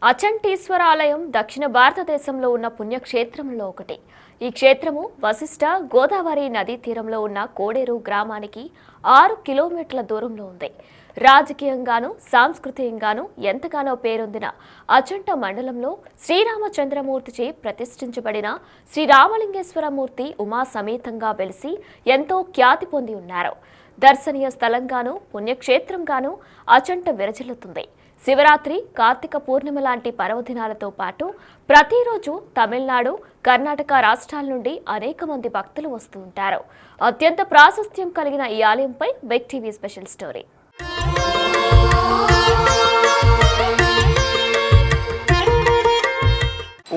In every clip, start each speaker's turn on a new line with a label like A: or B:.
A: అచంటీశ్వర ఆలయం దక్షిణ భారతదేశంలో ఉన్న పుణ్యక్షేత్రంలో ఒకటి. ఈ క్షేత్రము వశిష్ఠ గోదావరి నదీ తీరంలో ఉన్న కోడేరు గ్రామానికి 6 కిలోమీటర్ల దూరంలో ఉంది. రాజకీయంగాను సాంస్కృతికంగాను ఎంతగానో పేరొందిన అచంట మండలంలో శ్రీరామచంద్రమూర్తిచే ప్రతిష్ఠించబడిన శ్రీరామలింగేశ్వరమూర్తి ఉమా సమేతంగా వెలిసి ఎంతో ఖ్యాతి పొంది ఉన్నారు. దర్శనీయ స్థలంగాను పుణ్యక్షేత్రంగాను అచంట విరజిల్లుతుంది. శివరాత్రి, కార్తీక పూర్ణిమ లాంటి పర్వదినాలతో పాటు ప్రతిరోజు తమిళనాడు, కర్ణాటక రాష్ట్రాల నుండి అనేక మంది భక్తులు వస్తూ ఉంటారు. అత్యంత ప్రాశస్త్యం కలిగిన ఈ ఆలయంపై బిగ్ టీవీ స్పెషల్ స్టోరీ.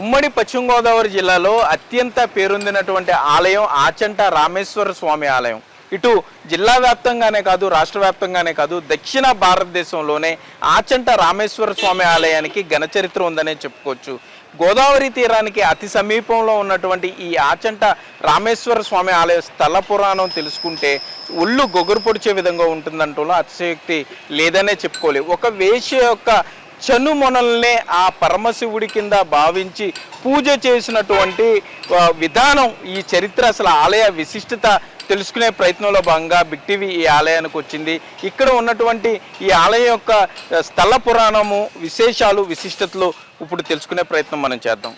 B: ఉమ్మడి పశ్చిమ గోదావరి జిల్లాలో అత్యంత పేరొందినటువంటి ఆలయం ఆచంట రామేశ్వర స్వామి ఆలయం. ఇటు జిల్లా వ్యాప్తంగానే కాదు, రాష్ట్ర వ్యాప్తంగానే కాదు, దక్షిణ భారతదేశంలోనే ఆచంట రామేశ్వర స్వామి ఆలయానికి ఘనచరిత్ర ఉందనే చెప్పుకోవచ్చు. గోదావరి తీరానికి అతి సమీపంలో ఉన్నటువంటి ఈ ఆచంట రామేశ్వర స్వామి ఆలయ స్థల పురాణం తెలుసుకుంటే ఒళ్ళు గొగురు పొడిచే విధంగా ఉంటుందంటూ అతిశయోక్తి లేదనే చెప్పుకోవాలి. ఒక వేశ్య యొక్క చనుమొనల్నే ఆ పరమశివుడి కింద భావించి పూజ చేసినటువంటి విధానం, ఈ చరిత్ర, అసలు ఆలయ విశిష్టత తెలుసుకునే ప్రయత్నంలో భాగంగా బిగ్ టీవీ ఈ ఆలయానికి వచ్చింది. ఇక్కడ ఉన్నటువంటి ఈ ఆలయం యొక్క స్థల పురాణము, విశేషాలు, విశిష్టతలు ఇప్పుడు తెలుసుకునే ప్రయత్నం మనం చేద్దాం.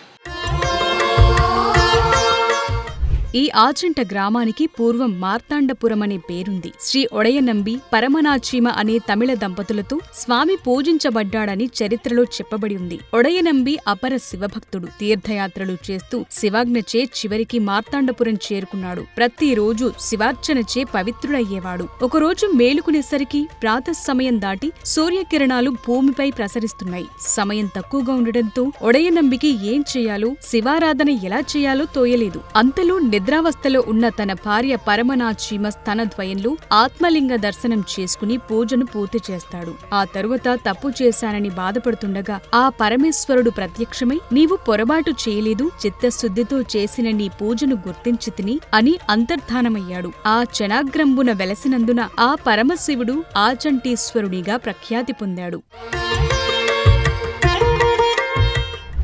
C: ఈ ఆచంట గ్రామానికి పూర్వం మార్తాండపురం అనే పేరుంది. శ్రీ ఒడయనంబి పరమనాచీమ అనే తమిళ దంపతులతో స్వామి పూజించబడ్డాడని చరిత్రలో చెప్పబడి ఉంది. ఒడయనంబి అపర శివభక్తుడు. తీర్థయాత్రలు చేస్తూ శివాజ్ఞచే చివరికి మార్తాండపురం చేరుకున్నాడు. ప్రతిరోజు శివార్చనచే పవిత్రుడయ్యేవాడు. ఒకరోజు మేలుకునేసరికి ప్రాతఃసమయం దాటి సూర్యకిరణాలు భూమిపై ప్రసరిస్తున్నాయి. సమయం తక్కువగా ఉండడంతో ఒడయనంబికి ఏం చేయాలో, శివారాధన ఎలా చేయాలో తోయలేదు. అంతలో నిద్రావస్థలో ఉన్న తన భార్య పరమనాచీమ స్తనద్వయంలో ఆత్మలింగ దర్శనం చేసుకుని పూజను పూర్తి చేస్తాడు. ఆ తరువాత తప్పు చేశానని బాధపడుతుండగా ఆ పరమేశ్వరుడు ప్రత్యక్షమై, నీవు పొరపాటు చేయలేదు, చిత్తశుద్ధితో చేసిన నీ పూజను గుర్తించితిని అని అంతర్ధానమయ్యాడు. ఆ చనాగ్రంబున వెలసినందున ఆ పరమశివుడు ఆచంటీశ్వరునిగా ప్రఖ్యాతి పొందాడు.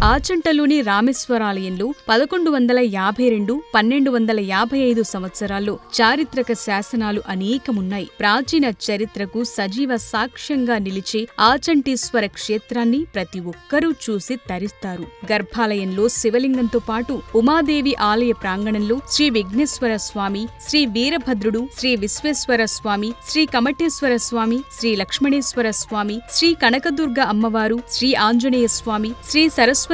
C: ఆచంటలోని రామేశ్వరాలయంలో 1152, 1255 సంవత్సరాల్లో చారిత్రక శాసనాలు అనేకమున్నాయి. ప్రాచీన చరిత్రకు సజీవ సాక్ష్యంగా నిలిచే ఆచంటీశ్వర క్షేత్రాన్ని ప్రతి ఒక్కరూ చూసి తరిస్తారు. గర్భాలయంలో శివలింగంతో పాటు ఉమాదేవి ఆలయ ప్రాంగణంలో శ్రీ విఘ్నేశ్వర స్వామి, శ్రీ వీరభద్రుడు, శ్రీ విశ్వేశ్వర స్వామి, శ్రీ కమటేశ్వర స్వామి, శ్రీ లక్ష్మణేశ్వర స్వామి, శ్రీ కనకదుర్గ అమ్మవారు, శ్రీ ఆంజనేయ స్వామి, శ్రీ సరస్వతీదేవి,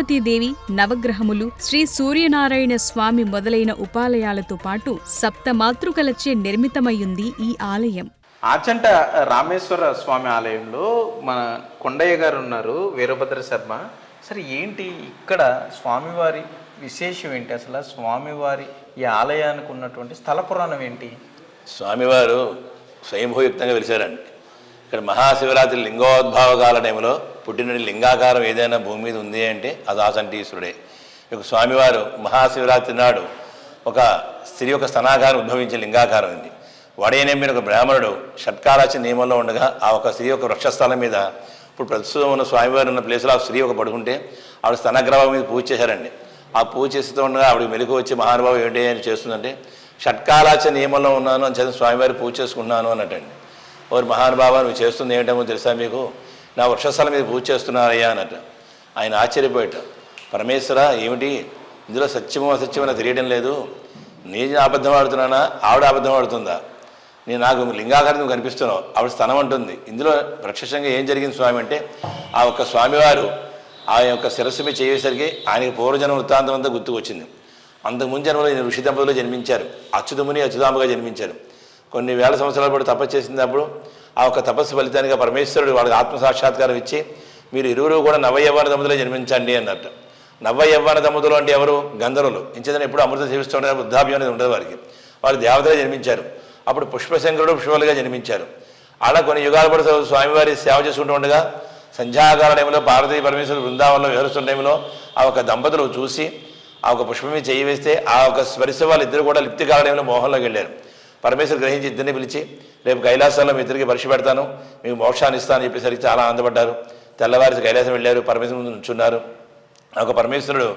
C: నవగ్రహములు, శ్రీ సూర్యనారాయణ స్వామి మొదలైన ఉపాలయాలతో పాటు సప్తమాతృకలచే నిర్మితమయ్యుంది ఈ ఆలయం.
B: ఆచంట రామేశ్వర స్వామి ఆలయంలో మన కొండయ్య గారు ఉన్నారు, వీరభద్ర శర్మ. సరే, ఏంటి ఇక్కడ స్వామివారి విశేషం ఏంటి? అసలు స్వామివారి ఈ ఆలయానికి ఉన్నటువంటి స్థల పురాణం ఏంటి?
D: స్వామివారు స్వయంభూయుక్తంగా వెలిశారండి. ఇక్కడ మహాశివరాత్రి లింగోద్భావ కాల టైంలో పుట్టిన లింగాకారం ఏదైనా భూమి మీద ఉంది అంటే అది ఆచంటీశ్వరుడే. ఇక స్వామివారు మహాశివరాత్రి నాడు ఒక స్త్రీ యొక్క స్తనాకారం ఉద్భవించే లింగాకారం ఉంది. వడయనమ్మిన ఒక బ్రాహ్మణుడు షట్కాలాచి నియమంలో ఉండగా ఆ ఒక స్త్రీ యొక్క వృక్షస్థలం మీద, ఇప్పుడు ప్రస్తుతం ఉన్న స్వామివారు ఉన్న ప్లేస్లో ఆ స్త్రీ ఒక పడుకుంటే ఆవిడ స్తనగ్రహం మీద పూజ చేశారండి. ఆ పూజ చేస్తూ ఉండగా ఆవిడకి మెలకు వచ్చి, మహానుభావం ఏంటి అని చేస్తుందంటే, షట్కాలాచ నియమంలో ఉన్నాను అని చదివి స్వామివారి పూజ చేసుకున్నాను అన్నట్టండి. ఓరు మహానుభావ, నువ్వు చేస్తుంది ఏమిటమో తెలుసా మీకు? నా వృక్షస్థలం మీద పూజ చేస్తున్నారయ్యా అన్నట్టు. ఆయన ఆశ్చర్యపోయాట. పరమేశ్వర, ఏమిటి ఇందులో సత్యమో అసత్యమో తెలియడం లేదు. నేను అబద్ధం ఆడుతున్నానా, ఆవిడ అబద్ధం ఆడుతుందా? నాకు లింగాకారం కనిపిస్తున్నావు, ఆవిడ స్థనం అంటుంది. ఇందులో ప్రత్యక్షంగా ఏం జరిగింది స్వామి అంటే, ఆ ఒక్క స్వామివారు ఆ యొక్క శిరస్సు మీద చేసేసరికి ఆయనకి పూర్వజన్మ వృత్తాంతం అంతా గుర్తుకొచ్చింది. అంతకుముందు జన్మలో ఈయన ఋషి దంపతులు జన్మించారు. అచ్యుతముని అచ్యుతాంబగా జన్మించారు. కొన్ని వేల సంవత్సరాల పాటు తపస్సు చేసినప్పుడు ఆ ఒక తపస్సు ఫలితానికి పరమేశ్వరుడు వాళ్ళకి ఆత్మసాక్షాత్కారం ఇచ్చి, మీరు ఇరువురు కూడా నవయవ్వన దంపతులే జన్మించండి అన్నట్టు. నవయవ్వన దంపతులు అంటే ఎవరు? గంధర్వులు. ఇంచేదని ఎప్పుడు అమృతం సేవిస్తుంటే వృద్ధాప్యం అనేది ఉండదు వారికి. వారు దేవతగా జన్మించారు. అప్పుడు పుష్పశంకరుడు పుష్పలుగా జన్మించారు. అలా కొన్ని యుగాల పాటు స్వామివారి సేవ చేసుకుంటూ ఉండగా సంధ్యాకాల టైంలో పార్వతీ పరమేశ్వరుడు బృందావనంలో విహరిస్తున్న టైంలో ఆ ఒక దంపతులు చూసి ఆ ఒక పుష్పం మీద చేయి వేస్తే ఆ ఒక స్పరిశ వాళ్ళిద్దరు కూడా లిప్తికాల టైంలో మోహంలోకి వెళ్ళారు. పరమేశ్వరు గ్రహించి ఇద్దరిని పిలిచి, రేపు కైలాసాల్లో మీ ఇద్దరికి పరీక్ష పెడతాను, మీకు మోక్షాన్ని ఇస్తానని చెప్పేసరికి చాలా ఆనందపడ్డారు. తెల్లవారి కైలాసం వెళ్ళారు, పరమేశ్వరుడు ముందు నుంచున్నారు. ఒక పరమేశ్వరుడు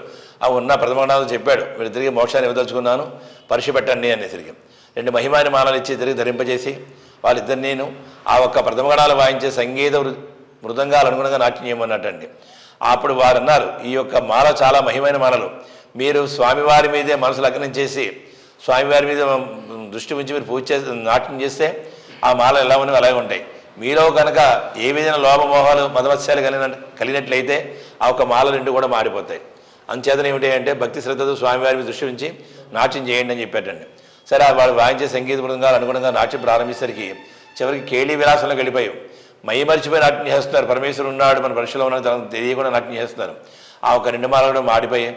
D: ఆ ఉన్న ప్రథమగణాలు చెప్పాడు, వీళ్ళిద్దరికి మోక్షాన్ని ఇవ్వదలుచుకున్నాను, పరీక్ష పెట్టండి అనేసరికి 2 మహిమాని మాలలు ఇచ్చి తిరిగి ధరింపజేసి వాళ్ళిద్దరు నేను ఆ ఒక్క ప్రథమగణాలు వాయించే సంగీత మృదంగాలు అనుగుణంగా నాట్యం చేయమన్నట్టండి. అప్పుడు వారు అన్నారు, ఈ యొక్క మాల చాలా మహిమైన మాలలు, మీరు స్వామివారి మీదే మనసు లగ్నం చేసి స్వామివారి మీద దృష్టి ఉంచి మీరు పూజ చేసి నాట్యం చేస్తే ఆ మాల ఎలా ఉన్నవి అలాగే ఉంటాయి. మీలో కనుక ఏ విధమైన లోభమోహాలు మదమత్స్యాలు కలిగినట్లయితే ఆ ఒక్క మాల 2 కూడా మాడిపోతాయి. అంచేతన ఏమిటి అంటే భక్తి శ్రద్ధతో స్వామివారి మీద దృష్టి ఉంచి నాట్యం చేయండి అని చెప్పాడండి. సరే వాళ్ళు వాయించే సంగీత బృందాలు అనుగుణంగా నాట్యం ప్రారంభించేసరికి చివరికి కేళీ విలాసంలోకి వెళ్ళిపోయాం. మై మరిచిపోయి నాట్యం చేస్తున్నారు. పరమేశ్వరుడు ఉన్నాడు, మన పరీక్షలో ఉన్న తెలియకుండా నాట్యం చేస్తున్నారు. ఆ ఒక 2 మాలలు కూడా మాడిపోయి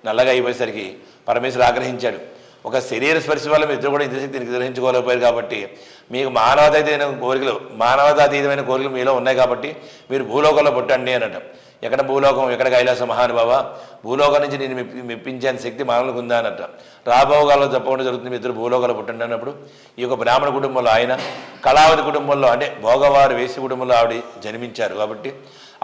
D: నల్లగా అయిపోయేసరికి పరమేశ్వరుడు ఆగ్రహించాడు. ఒక శరీర స్పర్శ వల్ల మీ ఇద్దరు కూడా ఇంద్రశక్తిని గ్రహించుకోలేకపోయారు కాబట్టి మీకు మానవతాతీతమైన కోరికలు మీలో ఉన్నాయి కాబట్టి మీరు భూలోకంలో పుట్టండి అనట. ఎక్కడ భూలోకం, ఎక్కడ కైలాసం మహానుభావ, భూలోకం నుంచి నేను మెప్పించేంత శక్తి మానవులకు ఉందా అనట. రాబోగాల్లో తప్పకుండా జరుగుతుంది, మీ ఇద్దరు భూలోకంలో పుట్టండి అన్నప్పుడు ఈ యొక్క బ్రాహ్మణ కుటుంబంలో ఆయన, కళావతి కుటుంబంలో అంటే భోగవారు వేసి కుటుంబంలో ఆవిడ జన్మించారు. కాబట్టి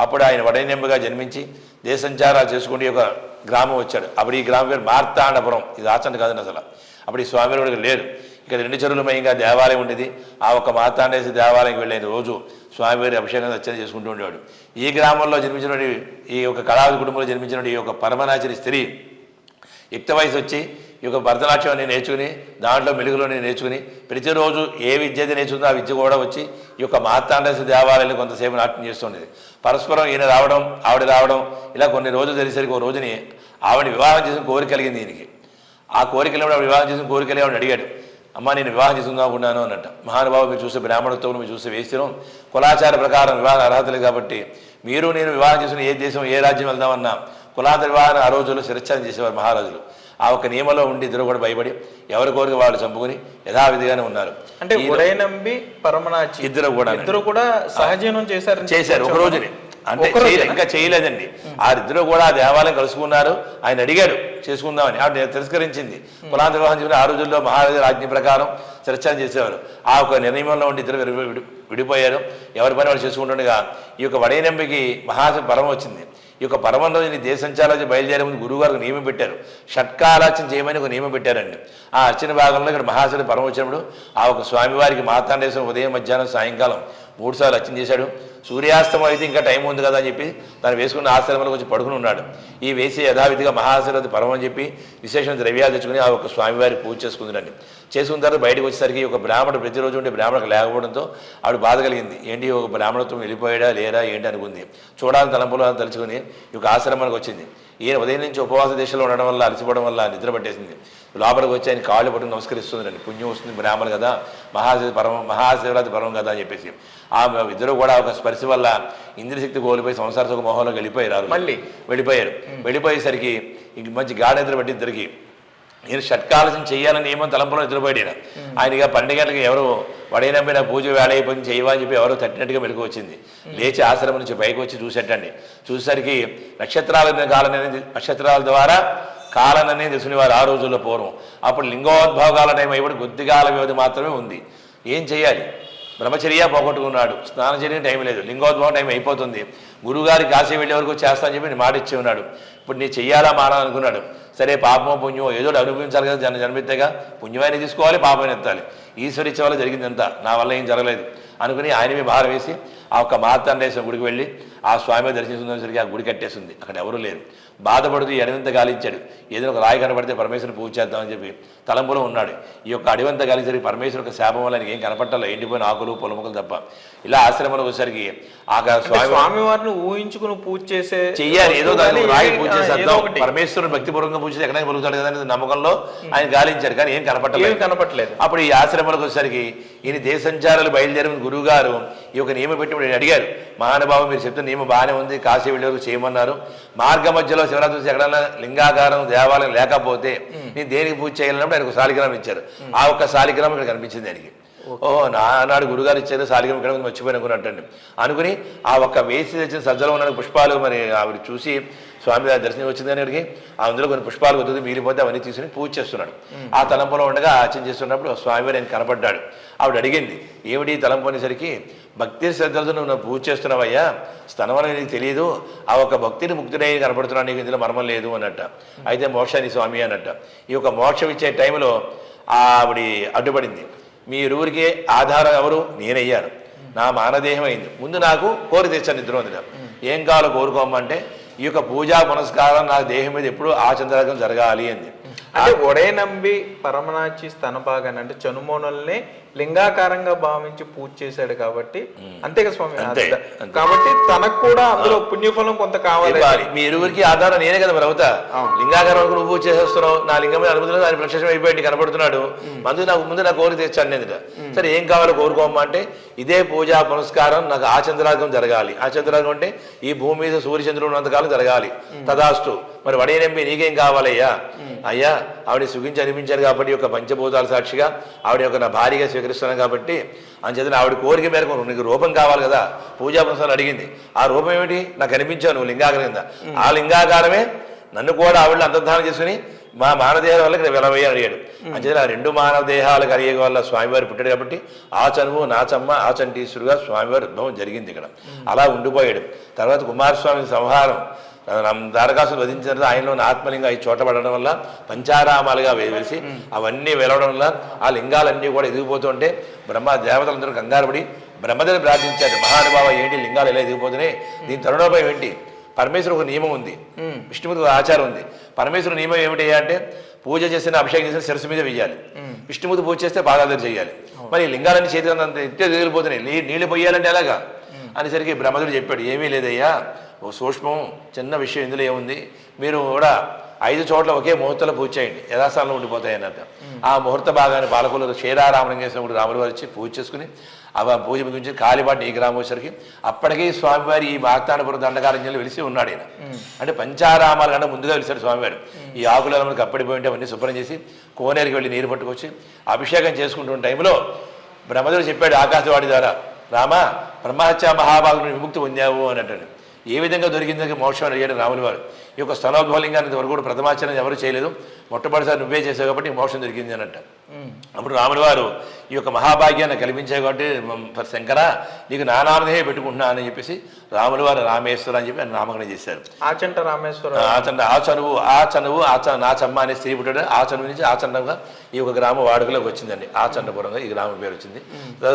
D: అప్పుడు ఆయన వడైనెంబగా జన్మించి దేశంచారాలు చేసుకుంటూ ఒక గ్రామం వచ్చాడు. అప్పుడు ఈ గ్రామం పేరు మార్తాండపురం. ఇది ఆచంట కాదండి అసలు. అప్పుడు ఈ స్వామివారికి లేరు. ఇక్కడ 2 చెరువులమయంగా దేవాలయం ఉండేది. ఆ ఒక్క మార్తాండేశ్వరి దేవాలయంకి వెళ్ళిన రోజు స్వామివారి అభిషేకం అర్చన చేసుకుంటూ ఉండేవాడు. ఈ గ్రామంలో జన్మించినటువంటి ఈ యొక్క కళావతి కుటుంబంలో జన్మించినటువంటి ఈ యొక్క పరమనాచరి స్త్రీ యుక్త వయసు వచ్చి ఈ యొక్క భరతనాట్యాన్ని నేర్చుకుని దాంట్లో మెలుగులోనే నేర్చుకుని ప్రతిరోజు ఏ విద్య అయితే నేర్చుకుందో ఆ విద్య కూడా వచ్చి ఈ యొక్క మార్తాండేశ్వరి దేవాలయంలో కొంతసేపు నాట్యం చేస్తుండేది. పరస్పరం ఈయన రావడం ఆవిడ రావడం ఇలా కొన్ని రోజులు జరిగేసరికి ఒక రోజుని ఆవిడ వివాహం చేసిన కోరిక కలిగింది ఈయనకి. ఆ కోరికలో ఆవిడ వివాహం చేసిన కోరికలే ఆవిడ అడిగాడు, అమ్మ నేను వివాహం చేసుకుందామనుకున్నాను అన్నట్ట. మహానుభావు మీరు చూసే బ్రాహ్మణత్వం, మీరు చూసే వేస్తరం కులాచార ప్రకారం వివాహ అర్హతలు కాబట్టి మీరు నేను వివాహం చేసుకుని ఏ దేశం ఏ రాజ్యం వెళ్దామన్నా కులాంతర వివాహాన్ని ఆ రోజుల్లో శిరచ్ఛేదం చేసేవారు మహారాజులు. ఆ ఒక నియమంలో ఉండి ఇద్దరు కూడా భయపడి ఎవరి కోరిక వాళ్ళు చంపుకొని యథావిధిగానే ఉన్నారు.
B: అంటే ఉడయనంబి పరమనాచి ఇద్దరు కూడా సహజీవనం చేశారు
D: ఒక రోజుని. అంటే ఇంకా చేయలేదండి. ఆరిద్దరూ కూడా ఆ దేవాలయం కలుసుకున్నారు. ఆయన అడిగాడు చేసుకుందామని, ఆవిడ తిరస్కరించింది. కులాంతర వివాహం చేసుకుని ఆ రోజుల్లో మహారాజు రాజ్ఞ ప్రకారం చర్చన చేసేవారు. ఆ ఒక నిర్ణయంలో ఉండి ఇద్దరు విడిపోయారు. ఎవరి పని వాళ్ళు చేసుకుంటుండగా ఈ యొక్క వడైనంబికి మహాశివ పరమ వచ్చింది. ఈ యొక్క పరమంలో దేశంచాలని బయలుదేరే ముందు గురువుగారికి నియమం పెట్టారు. షట్కాలార్చన చేయమని ఒక నియమం పెట్టారండి. ఆ అర్చన భాగంలో ఇక్కడ మహాశివ పరమ వచ్చినప్పుడు ఆ ఒక స్వామివారికి మార్తాండేశ్వరం ఉదయం మధ్యాహ్నం సాయంకాలం 3 సార్లు అర్చన చేశాడు. సూర్యాస్తమం అయితే ఇంకా టైం ఉంది కదా అని చెప్పి తను వేసుకున్న ఆశ్రమంలో వచ్చి పడుకుని ఉన్నాడు. ఈ వేసి యథావిధిగా మహాశివరాత్రి పరమం అని చెప్పి విశేషమైన ద్రవ్యాలు తెచ్చుకుని ఆ ఒక స్వామివారి పూజ చేసుకుందండి. చేసుకున్న తర్వాత బయటకు వచ్చేసరికి ఒక బ్రాహ్మణుడు ప్రతిరోజు ఉంటే బ్రాహ్మణకు లేకపోవడంతో ఆవిడ బాధ కలిగింది. ఏంటి ఒక బ్రాహ్మణత్వం వెళ్ళిపోయాడా లేరా ఏంటి అనుకుంది. చూడాలని తలంపులు తలుచుకుని ఈ యొక్క ఆశ్రమానికి వచ్చింది. ఈయన ఉదయం నుంచి ఉపవాస దేశంలో ఉండడం వల్ల అలసిపోవడం వల్ల నిద్ర పట్టేసింది. లోపలికి వచ్చి ఆయన కాళ్ళు పట్టుకుని నమస్కరిస్తుందండి. పుణ్యం వస్తుంది బ్రాహ్మణు కదా, మహాశివరాత్రి పర్వం కదా అని చెప్పేసి ఆ ఇద్దరు కూడా ఒక స్పర్శ వల్ల ఇంద్రశక్తి కోల్పోయి సంసార సుఖ మోహంలోకి వెళ్ళిపోయారు. మళ్ళీ వెళ్ళిపోయేసరికి మంచి గాఢ నిద్ర పట్టి ఇద్దరికి నేను షట్కాలసం చేయాలని ఏమో తలంపులో నిద్రపోయాడు. ఆయనగా 12 గంటలకు ఎవరు వడైనంపై నా పూజ వేళ అయిపోయింది చేయవా అని చెప్పి ఎవరో తట్టినట్టుగా మెలకు వచ్చింది. లేచి ఆశ్రమం నుంచి పైకి వచ్చి చూసేటండి. చూసేసరికి నక్షత్రాల ద్వారా కాలననే తెలుసుకునేవారు ఆ రోజుల్లో పూర్వం. అప్పుడు లింగోద్భవకాల టైం అయిపోయి కొద్దిగాల వ్యవధి మాత్రమే ఉంది. ఏం చేయాలి? బ్రహ్మచర్య పోగొట్టుకున్నాడు, స్నానం చేయడానికి టైం లేదు, లింగోద్భవం టైం అయిపోతుంది. గురువుగారికి కాశీ వెళ్ళే వరకు చేస్తా అని చెప్పి మాట ఇచ్చి ఉన్నాడు. ఇప్పుడు నీ చెయ్యాలా మారా అనుకున్నాడు. సరే పాపమో పుణ్యమో ఏదో అనుభవించాలి కదా, జన్మెత్తేగా పుణ్యమైన తీసుకోవాలి, పాపమైన ఎత్తాలి. ఈశ్వరిచ్చే వల్ల జరిగిందంతా, నా వల్ల ఏం జరగలేదు అనుకుని ఆయనమే భారం వేసి ఆ ఒక్క మార్తాండేశ్వరం గుడికి వెళ్ళి ఆ స్వామి దర్శించుకునేసరికి ఆ గుడి కట్టేస్తుంది. అక్కడ ఎవరూ లేరు. బాధపడుతూ ఈ అడవింత గాలించాడు. ఏదైనా ఒక రాయి కనపడితే పరమేశ్వరుని పూజ చేద్దామని చెప్పి తలంపులో ఉన్నాడు. ఈ యొక్క అడవింత గాలించరికి పరమేశ్వరు యొక్క శాపం వల్ల ఆయనకి ఏం కనపట్టాలో, ఎండిపోయిన ఆకులు పొలముకలు తప్ప. ఇలా ఆశ్రమంలో వచ్చేసరికి ఆ
B: స్వామివారిని ఊహించుకుని పూజ
D: చెయ్యాలి, ఏదో దాన్ని రాయి పూజ చేద్దాం, పరమేశ్వరుని భక్తిపూర్వకంగా పూజ చేసి ఎక్కడైనా పొరుగుతాడు కదా అనే నమ్మకంలో ఆయన గాలించారు. కానీ ఏం కనపట్టలేదు. అప్పుడు ఈ ఆశ్రమంలోకి వచ్చేసరికి ఈయన దేశ సంచారాలు బయలుదేరిన గురువు గారు ఈ యొక్క నియమం పెట్టి అడిగారు, మహానుభావం మీరు చెప్తున్న నియమం బాగానే ఉంది, కాశీ వెళ్ళేవరకు చేయమన్నారు. మార్గ మధ్యలో శివరాత్రి ఎక్కడైనా లింగాకారం దేవాలయం లేకపోతే నేను దేనికి పూజ చేయాలన్నప్పుడు ఆయన ఒక శాలిగ్రామం ఇచ్చారు. ఆ ఒక్క శాలిగ్రామం ఇక్కడ కనిపించింది ఆయనకి. ఓహో నాడు గురుగారు ఇచ్చారు శాలిగ్రామం ఇక్కడ మర్చిపోయిన అనుకున్నట్టండి అనుకుని ఆ ఒక్క వేసి తెచ్చిన సజ్జలో ఉన్న పుష్పాలు మరి ఆవిడ చూసి స్వామి వారి దర్శనం వచ్చిందని అడిగి అందులో కొన్ని పుష్పాలు కొద్దిగా మిగిలిపోతే అవన్నీ తీసుకుని పూజ చేస్తున్నాడు. ఆ తలంపులో ఉండగా ఆచరణ చేస్తున్నప్పుడు స్వామివారు ఆయన కనపడ్డాడు. ఆవిడ అడిగింది, ఏమిటి తలంపు అనేసరికి, భక్తి శ్రద్ధలతో నువ్వు పూజ చేస్తున్నావయ్యా, స్తనమని నీకు తెలియదు, ఆ ఒక భక్తిని ముక్తుడై కనపడుతున్నావు, నీకు ఇందులో మర్మం లేదు అన్నట్ట. అయితే మోక్షాన్ని స్వామి అన్నట్ట. ఈ యొక్క మోక్షం ఇచ్చే టైంలో ఆవిడ అడ్డుపడింది. మీ ఇరువురికి ఆధారం ఎవరు? నేనయ్యాను. నా మానదేహం అయింది. ముందు నాకు కోరి తెచ్చాను నిద్ర వదిన. ఏం కావాలో కోరుకోమంటే, ఈ యొక్క పూజా పునస్కారం నా దేహం మీద ఎప్పుడు ఆచంద్రకం జరగాలి అంది.
B: అంటే ఒడేనంబి పరమనాచి స్తనభాగాన్ని అంటే చనుమోనల్ని లింగాకారంగా భావించి పూజ చేశాడు కాబట్టి అంతేగా స్వామి. కాబట్టి తనకు కూడా అందులో పుణ్యఫలం కొంత కావాలి.
D: మీ ఇరువురికి ఆధారం నేనే కదా మరి అవుతా. లింగాకారం నువ్వు పూజ చేసేస్తున్నావు, నా లింగం మీద అనుమతులు ఆయన ప్రత్యక్షం అయిపోయింది కనపడుతున్నాడు. ముందు నాకు కోరిక తెచ్చాను నేను. సరే ఏం కావాలో కోరుకోమ్మా అంటే, ఇదే పూజా పునస్కారం నాకు ఆచంద్రాగం జరగాలి. ఆచంద్రాగం అంటే ఈ భూమి మీద సూర్యచంద్రుడు ఉన్నంతకాలం జరగాలి. తదాస్తు. మరి వడేనంబి నీకేం కావాలయ్యా? అయ్యా ఆవిడ సుఖించి అనిపించారు కాబట్టి ఒక పంచభూతాల సాక్షిగా ఆవిడ యొక్క నా భార్యగా స్వీకరిస్తున్నాను కాబట్టి అంచేత ఆవిడ కోరిక మేరకు నీకు రూపం కావాలి కదా, పూజా పునస్కారం అడిగింది. ఆ రూపం ఏమిటి? నాకు కనిపించావు నువ్వు లింగాకారం కింద. ఆ లింగాకారమే నన్ను కూడా ఆవిడ అంతర్ధానం చేసుకుని మా మానవదేహాల వల్ల ఇక్కడ వెలవయ్య అడిగాడు. అంచేత ఆ రెండు మానవ దేహాలు కలిగే వల్ల స్వామివారు పుట్టాడు కాబట్టి ఆ చనువు నాచమ్మ ఆ చంటీశ్వరుగా స్వామివారి ఉద్భవం జరిగింది ఇక్కడ. అలా ఉండిపోయాడు. తర్వాత కుమారస్వామి సంహారం తారకాసులు వధించిన తర్వాత ఆయనలోని ఆత్మలింగం 5 చోట్ల పడడం వల్ల పంచారామాలుగా వేసి అవన్నీ వెలవడం వల్ల ఆ లింగాలన్నీ కూడా ఎదిగిపోతుంటే బ్రహ్మ దేవతలందరూ కంగారు పడి బ్రహ్మదేవుని ప్రార్థించారు, మహానుభావ ఏంటి లింగాలు ఎలా ఎదిగిపోతున్నాయి, దీని తరుణోపాయం ఏంటి? పరమేశ్వరు ఒక నియమం ఉంది, విష్ణుమూర్తి ఒక ఆచారం ఉంది. పరమేశ్వరు నియమం ఏమిటి అంటే, పూజ చేసిన అభిషేకం చేసిన శిరస్సు మీద వేయాలి, విష్ణుమూర్తి పూజ చేస్తే పాదాల దగ్గర చేయాలి. మరి లింగాలన్నీ చేతి ఎత్తే ఎదిగిపోతున్నాయి, నీళ్ళు పోయాలంటే ఎలాగా అనేసరికి బ్రహ్మదేవుడు చెప్పాడు, ఏమీ లేదయ్యా, ఓ సూక్ష్మం చిన్న విషయం ఇందులో ఏముంది, మీరు కూడా 5 చోట్ల ఒకే ముహూర్తంలో పూజ చేయండి, యథాస్థానంలో ఉండిపోతాయి అన్నట్టు. ఆ ముహూర్త భాగాన్ని పాలకులు క్షీరారామలింగేశ్వరుడు రాముల వారు వచ్చి పూజ చేసుకుని పూజ ముగించి కాలిబాటి ఈ గ్రామం వచ్చరికి అప్పటికీ స్వామివారి ఈ మార్తాండపురం దండకారణ్యంలో వెలిసి ఉన్నాడు ఆయన. అంటే పంచారామాల కన్నా ముందుగా వెలిసాడు స్వామివారు. ఈ ఆకుల మనకి అప్పడిపోయింటే అవన్నీ శుభ్రం చేసి కోనేరుకి వెళ్ళి నీరు పట్టుకొచ్చి అభిషేకం చేసుకుంటున్న టైంలో బ్రహ్మదేవుడు చెప్పాడు ఆకాశవాణి ద్వారా, రామ బ్రహ్మహత్య మహాభాగుని విముక్తి పొందావు అన్నట్టు. ఏ విధంగా దొరికిందని మోక్షం అడిగాడు రాముల వారు. ఈ యొక్క స్తనోద్భవలింగాన్ని వరకు కూడా ప్రథమాచరణ ఎవరు చేయలేదు, మొట్టమొదటిసారి నువ్వే చేసావు కాబట్టి మోక్షం దొరికింది అన్నట్ట. అప్పుడు రాముల వారు ఈ యొక్క మహాభాగ్యాన్ని కల్పించాయి కాబట్టి శంకర నీకు నానామధే పెట్టుకుంటున్నా అని చెప్పేసి రాముల వారు రామేశ్వర అని చెప్పి ఆయన నామకరణం చేశారు.
B: ఆచంట రామేశ్వర.
D: ఆ చనువు నా చమ్మ అనే స్త్రీ పుట్టాడు. ఆ చనువు నుంచి ఆచండంగా ఈ ఒక గ్రామ వాడుకలోకి వచ్చిందండి. ఆచండపురంగా ఈ గ్రామం పేరు వచ్చింది.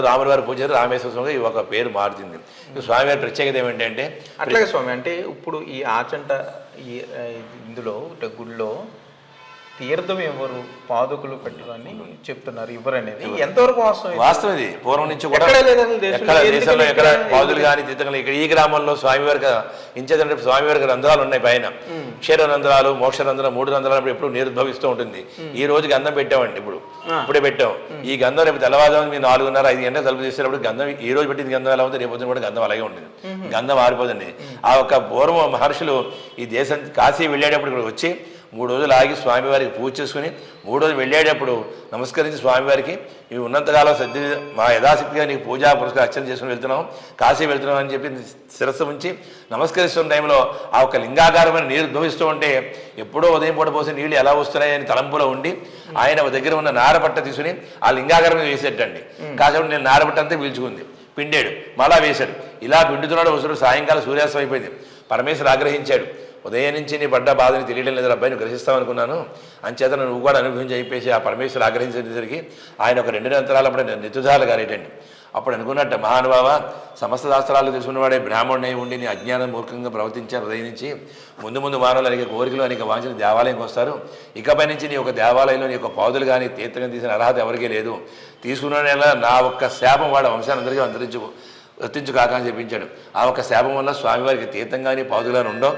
D: రాముల వారు పూజ రామేశ్వరంగా ఈ ఒక పేరు మారుతుంది. స్వామివారి ప్రత్యేకత ఏమిటంటే,
B: అట్లాగే స్వామి అంటే ఇప్పుడు ఈ ఆచంట ఇందులో గుడిలో తీర్థం ఎవరు పాదుకులు పెట్టాలని చెప్తున్నారు, ఎవరు అనేది ఎంతవరకు
D: వాస్తవం? ఇది పూర్వం నుంచి కూడా ఎక్కడ దేశంలో ఎక్కడ పాదులు కానీ తీర్థం ఇక్కడ ఈ గ్రామంలో స్వామివారికి ఇంచేదంటే స్వామివారికి రంధ్రాలు ఉన్నాయి పైన, క్షీర రంధ్రాలు మోక్ష రంధ్రాలు 3 రంధ్రాలు ఎప్పుడు నీరు ఉద్భవిస్తూ ఉంటుంది. ఈ రోజు గంధం పెట్టామండి, ఇప్పుడే పెట్టాం. ఈ గంధం రేపు తెల్లవారుజామున మీరు 4:30-5 గంటలకు తలుపు చేసేటప్పుడు గంధం ఈ రోజు పెట్టింది గంధం ఎలా ఉంది, రేపు కూడా గంధం అలాగే ఉంటుంది, గంధం మారిపోతుంది. ఆ ఒక పూర్వం మహర్షులు ఈ దేశం కాశీ వెళ్ళేటప్పుడు ఇక్కడ వచ్చి 3 రోజులు ఆగి స్వామివారికి పూజ చేసుకుని 3 రోజులు వెళ్ళేటప్పుడు నమస్కరించి స్వామివారికి ఇవి ఉన్నంతకాలం సద్ది మా యథాశక్తిగా నీకు పూజా పురస్కారం అర్చన చేసుకుని వెళ్తున్నాం, కాశీ వెళ్తున్నాం అని చెప్పి శిరస్సు ఉంచి నమస్కరిస్తున్న టైంలో ఆ ఒక లింగాకారమైన నీరు ఉద్భవిస్తూ ఉంటే ఎప్పుడో ఉదయం పూట పోసి నీళ్ళు ఎలా వస్తున్నాయని తలంపులో ఉండి ఆయన దగ్గర ఉన్న నారపట్ట తీసుకుని ఆ లింగాకారం మీద వేసేటండి. కాసేపు నేను నారపట్ట అంతా పీల్చుకుంది, పిండాడు, మళ్ళా వేశాడు. ఇలా పిండుతున్నాడు. వస్తుడు సాయంకాలం సూర్యాస్తం అయిపోయింది. పరమేశ్వరు ఆగ్రహించాడు, ఉదయం నుంచి నీ పడ్డ బాధని తెలియడం లేదు అబ్బాయి, నువ్వు గ్రహిస్తామనుకున్నాను, అంచేత నువ్వు కూడా అనుభవించి అయిపోయి ఆ పరమేశ్వరు ఆగ్రహించేసరికి ఆయన ఒక 2 రంధ్రాలు అప్పుడు నెత్తుదాలు గారేటండి. అప్పుడు అనుకున్నట్టు మహానుభావ సమస్త శాస్త్రాలు తెలుసుకున్నవాడే బ్రాహ్మణుడై ఉండి నీ అజ్ఞానం మూర్ఖంగా ప్రవర్తించారు. ఉదయం నుంచి ముందు మానవులు అనేక కోరికలు అనేక వాంఛలు దేవాలయంకి వస్తారు. ఇకపై నుంచి నీ యొక్క దేవాలయంలో నీ యొక్క పాదులు కానీ తీర్థంగా తీసిన అర్హత ఎవరికీ లేదు. తీసుకున్న నా ఒక్క శాపం వాడు వంశాన్ని అందరికీ వర్తించు కాక అని చెప్పించాడు. ఆ ఒక్క శాపం వల్ల స్వామివారికి తీర్థం కానీ పాదులు కానీ ఉండవు.